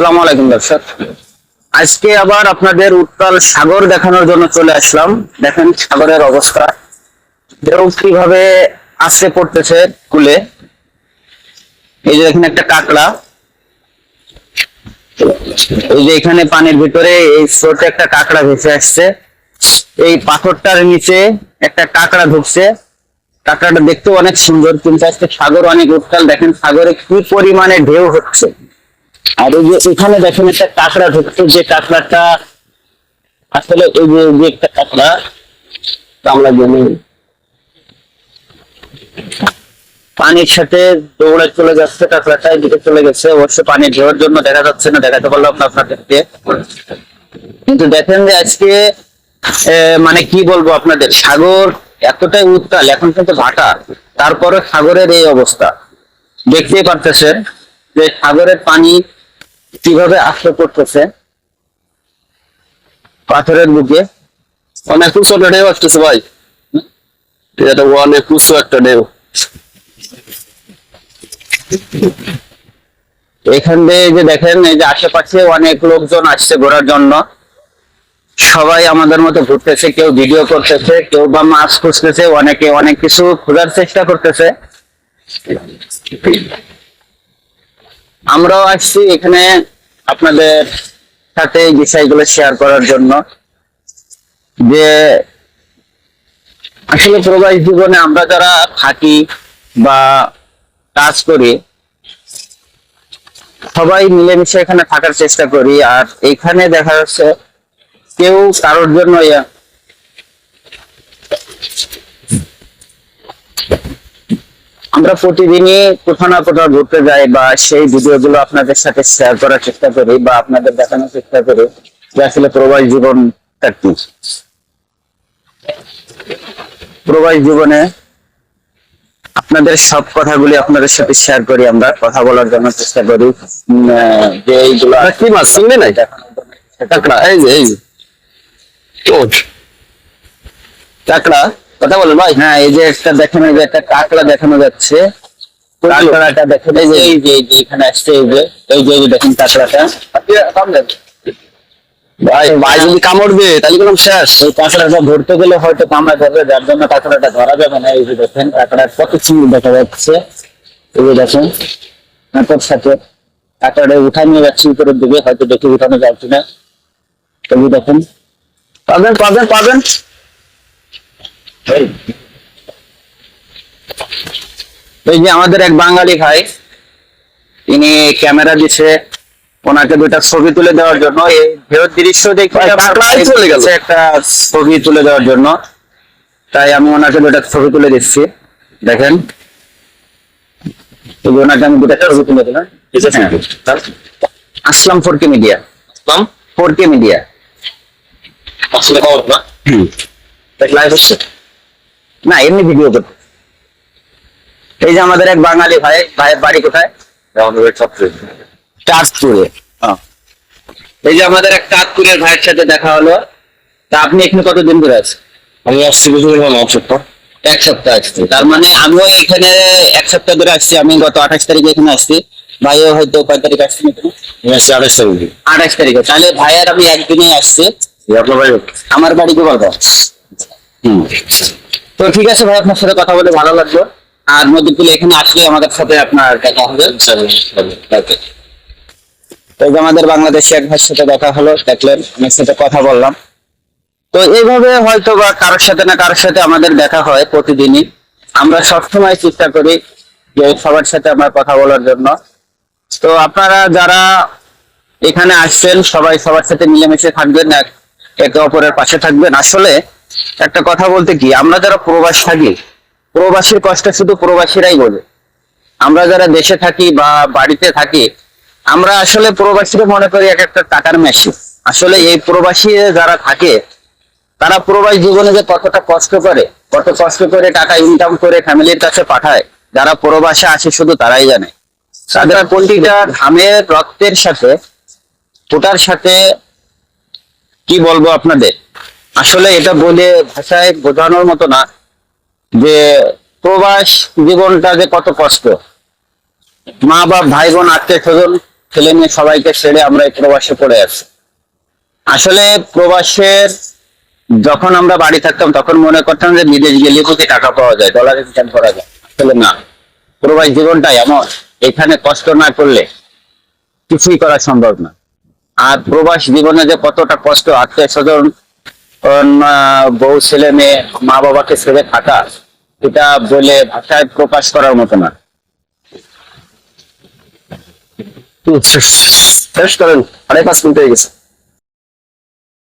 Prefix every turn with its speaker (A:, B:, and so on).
A: আসসালামু আলাইকুম দর্শক, আজকে আবার আপনাদের উত্তাল সাগর দেখানোর জন্য চলে আসলাম। দেখেন সাগরের অবস্থা, ঢেউ কিভাবে আসছে পড়তেছে কুলে। এই যে দেখেন একটা কাঁকড়া, এই যে এখানে পানির ভিতরে এই স্রোতে একটা কাঁকড়া ভেসে আসছে। এই পাথরটার নিচে একটা কাঁকড়া ঢুকছে। কাঁকড়াটা দেখতেও অনেক সুন্দর, কিন্তু আজকে সাগর অনেক উত্তাল। দেখেন সাগরে কি পরিমাণে ঢেউ হচ্ছে। আর এই যে এখানে দেখেন একটা কাঁকড়া ঢুকছে, যে কাঁকড়াটা আসলে এই যে একটা কাঁকড়া আমরা জানি পানির সাথে দৌড়ে চলে যাচ্ছে। কাঁকড়াটা এদিকে চলে গেছে, অবশ্য পানি ঢেউর জন্য দেখা যাচ্ছে না, দেখাতে পারলাম না আপনাদেরকে। কিন্তু দেখেন যে আজকে মানে কি বলবো আপনাদের, সাগর এতটাই উত্তাল, এখন কিন্তু ভাটা, তারপরে সাগরের এই অবস্থা দেখতেই পারতেছেন যে সাগরের পানি কিভাবে আশ্রয় করতেছে পাথরের বুকে।
B: অনেক উঁচু একটা ঢেউ আসতেছে ভাই, এটা অনেক উঁচু একটা ঢেউ।
A: এখান দিয়ে যে দেখেন, এই যে আশেপাশে অনেক লোকজন আসছে ঘোরার জন্য। সবাই আমাদের মতো ঘুরতেছে, কেউ ভিডিও করতেছে, কেউ বা মাছ খুঁজতেছে, অনেকে অনেক কিছু খোঁজার চেষ্টা করতেছে। আমরাও আসছি এখানে আপনাদের সাথে এই বিষয়গুলো শেয়ার করার জন্য, যে আসলে প্রবাস জীবনে আমরা যারা থাকি বা কাজ করি, সবাই মিলেমিশে এখানে থাকার চেষ্টা করি। আর এখানে দেখা যাচ্ছে কেউ কারোর জন্য আমরা প্রতিদিনই কোথাও না কোথাও ঘুরতে যাই, বা সেই ভিডিওগুলো আপনাদের সাথে শেয়ার করার চেষ্টা করি বা আপনাদের দেখানোর চেষ্টা করি যে আসলে প্রবাস জীবনটা কি। প্রবাস জীবনে আপনাদের সব কথাগুলি আপনাদের সাথে শেয়ার করি, আমরা কথা বলার জন্য চেষ্টা করি। যে এইগুলো
B: কি মাছ চিনলি নাই? কাঁকড়া, এই যে কাঁকড়া, কথা বলেন ভাই।
A: হ্যাঁ, এই যে একটা দেখেন, এই যে একটা কাঁকড়া দেখানো যাচ্ছে। কাঁকড়াটা দেখেন, এই যে এখানে আসছে, এই যে দেখেন কাঁকড়াটা।
B: ভাই ভাই যদি কামড় দিয়ে তাহলে কোনো শেষ।
A: এই কাঁকড়াটা ধরতে গেলে হয়তো কামড়া ধরবে, যার জন্য কাঁকড়াটা ধরা যাবে না। এই যে দেখেন কাঁকড়ার কত চিংড়ি দেখা যাচ্ছে। এই যে দেখেন কাঁকড়ার সাথে কাঁকড়াটা উঠাই নিয়ে যাচ্ছে উপরের দিকে, হয়তো দেখে উঠানো যাচ্ছে না। এই যে দেখেন,
B: পাবেন পাবেন পাবেন।
A: এই যে আমাদের এক বাঙালি ভাই, তিনি ক্যামেরা দিছে ওনাকে দুইটা ছবি তুলে দেওয়ার জন্য। এই ঢেউর দৃশ্য দেখে
B: চলে গেল
A: একটা ছবি তুলে দেওয়ার জন্য, তাই আমি ওনাকে দুইটা ছবি তুলে দিচ্ছি। দেখেন, ওনাকে আমি দুটা ছবি তুলে দিলাম। আসলাম 4K মিডিয়া,
B: আসলাম
A: 4K মিডিয়া।
B: আসলে খবর না, লাইভ হচ্ছে
A: না, এমনি ভিডিও করতে। এই যে আমাদের এক বাঙালি ভাই, ভাইয়ের বাড়ি কোথায়? চাঁদপুরে। এই যে আমাদের এক চাঁদপুরের ভাইয়ের সাথে দেখা হলো। তা আপনি এখানে কতদিন ধরে আছেন?
B: আমি আসছি বুঝতে পারলাম এক সপ্তাহ।
A: এক সপ্তাহ আসছি, তার মানে আমিও এখানে এক সপ্তাহ ধরে আসছি। আমি গত 28 তারিখে এখানে আসছি, ভাইও হয়তো কয় তারিখ আসছেন এখানে?
B: আমি আসছি 28 তারিখে।
A: 28 তারিখে। তাহলে ভাইয়ের আমি একদিনে আসছি।
B: আপনার ভাই?
A: আমার বাড়ি গোপালগঞ্জ। তো ঠিক আছে ভাই, আপনার সাথে কথা বলে ভালো লাগলো। আর নদীকুলে এখানে আসলে আমাদের সাথে আপনার দেখা হবে। তো এই যে আমাদের বাংলাদেশি এক ভাইয়ের সাথে দেখা হলো, দেখলেন, আমার সাথে কথা বললাম। তো এইভাবে হয়তো বা কারোর সাথে না কারোর সাথে আমাদের দেখা হয় প্রতিদিনই। আমরা সবসময় চেষ্টা করি যে সবার সাথে আমার কথা বলার জন্য। তো আপনারা যারা এখানে আসছেন, সবাই সবার সাথে মিলেমিশে থাকবেন, একে অপরের পাশে থাকবেন। আসলে একটা কথা বলতে কি, আমরা যারা প্রবাস থাকি, প্রবাসীর কষ্ট শুধু প্রবাসীরাই বলে। আমরা যারা দেশে থাকি বা বাড়িতে থাকি, আমরা আসলে প্রবাসীরা মনে করি এক একটা টাকার মেশিন। আসলে এই প্রবাসী যারা থাকে, তারা প্রবাস জীবনে যে কতটা কষ্ট করে, কত কষ্ট করে টাকা ইনকাম করে ফ্যামিলির কাছে পাঠায়, যারা প্রবাসে আসে শুধু তারাই জানে। তাদের প্রতিটা ঘামের রক্তের সাথে, ফোটার সাথে কি বলবো আপনাদের, আসলে এটা বলে ভাষায় বোঝানোর মতো না যে প্রবাস জীবনটা যে কত কষ্ট। মা বাপ, ভাই বোন, আত্মীয় স্বজন ছেলে মেয়ে সবাইকে ছেড়ে আমরা এই প্রবাসে পড়ে আছি। আসলে প্রবাসের যখন আমরা বাড়ি থাকতাম তখন মনে করতাম যে বিদেশ গেলে কোটি টাকা পাওয়া যায়, ডলার ইনকাম করা যায়। আসলে না, প্রবাস জীবনটাই এমন, এখানে কষ্ট না করলে কিছুই করা সম্ভব না। আর প্রবাস জীবনে যে কতটা কষ্ট, আত্মীয় স্বজন, বউ ছেলে মেয়ে মা বাবাকে ছেড়ে থাকা, এটা বলে ভাষায় প্রকাশ করার মতো না।
B: শেষ করেন, 5:30 মিনিট হয়ে গেছে।